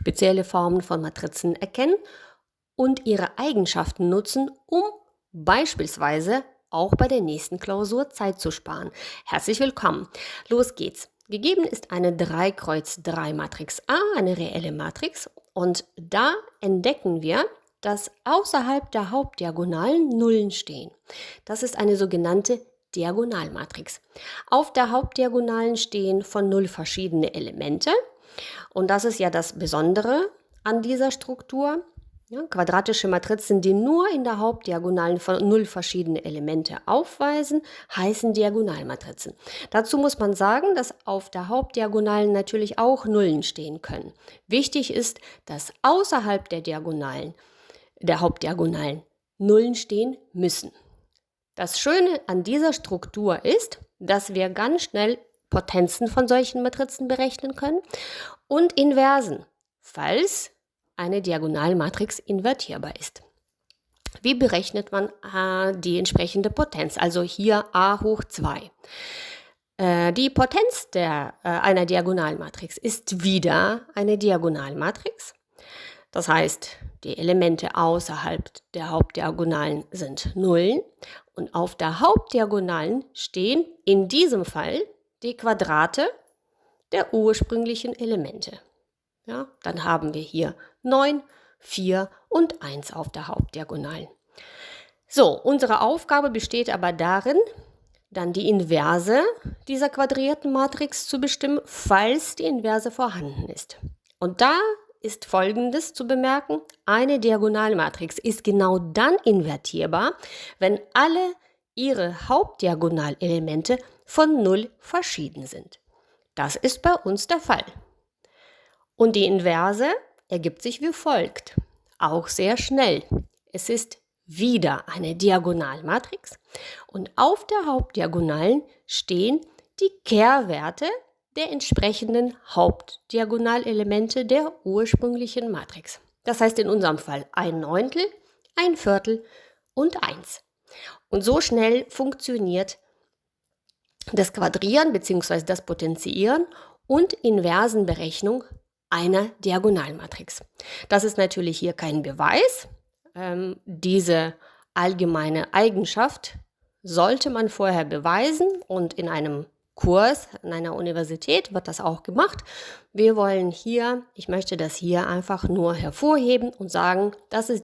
spezielle Formen von Matrizen erkennen und ihre Eigenschaften nutzen, um beispielsweise auch bei der nächsten Klausur Zeit zu sparen. Herzlich willkommen. Los geht's. Gegeben ist eine 3x3-Matrix A, eine reelle Matrix, und da entdecken wir, dass außerhalb der Hauptdiagonalen Nullen stehen. Das ist eine sogenannte Diagonalmatrix. Auf der Hauptdiagonalen stehen von 0 verschiedene Elemente, und das ist ja das Besondere an dieser Struktur. Ja, quadratische Matrizen, die nur in der Hauptdiagonalen von 0 verschiedene Elemente aufweisen, heißen Diagonalmatrizen. Dazu muss man sagen, dass auf der Hauptdiagonalen natürlich auch Nullen stehen können. Wichtig ist, dass außerhalb der Hauptdiagonalen Nullen stehen müssen. Das Schöne an dieser Struktur ist, dass wir ganz schnell Potenzen von solchen Matrizen berechnen können und Inversen, falls eine Diagonalmatrix invertierbar ist. Wie berechnet man die entsprechende Potenz? Also hier a hoch 2. Die Potenz einer Diagonalmatrix ist wieder eine Diagonalmatrix. Das heißt, die Elemente außerhalb der Hauptdiagonalen sind Nullen und auf der Hauptdiagonalen stehen in diesem Fall die Quadrate der ursprünglichen Elemente. Ja, dann haben wir hier 9, 4 und 1 auf der Hauptdiagonalen. So, unsere Aufgabe besteht aber darin, dann die Inverse dieser quadrierten Matrix zu bestimmen, falls die Inverse vorhanden ist. Und da ist Folgendes zu bemerken: Eine Diagonalmatrix ist genau dann invertierbar, wenn alle ihre Hauptdiagonalelemente von 0 verschieden sind. Das ist bei uns der Fall. Und die Inverse ergibt sich wie folgt. Auch sehr schnell. Es ist wieder eine Diagonalmatrix und auf der Hauptdiagonalen stehen die Kehrwerte der entsprechenden Hauptdiagonalelemente der ursprünglichen Matrix. Das heißt in unserem Fall 1/9, 1/4 und 1. Und so schnell funktioniert das Quadrieren bzw. das Potenzieren und Inversenberechnung einer Diagonalmatrix. Das ist natürlich hier kein Beweis. Diese allgemeine Eigenschaft sollte man vorher beweisen, und in einem Kurs an einer Universität wird das auch gemacht. Ich möchte das hier einfach nur hervorheben und sagen, das ist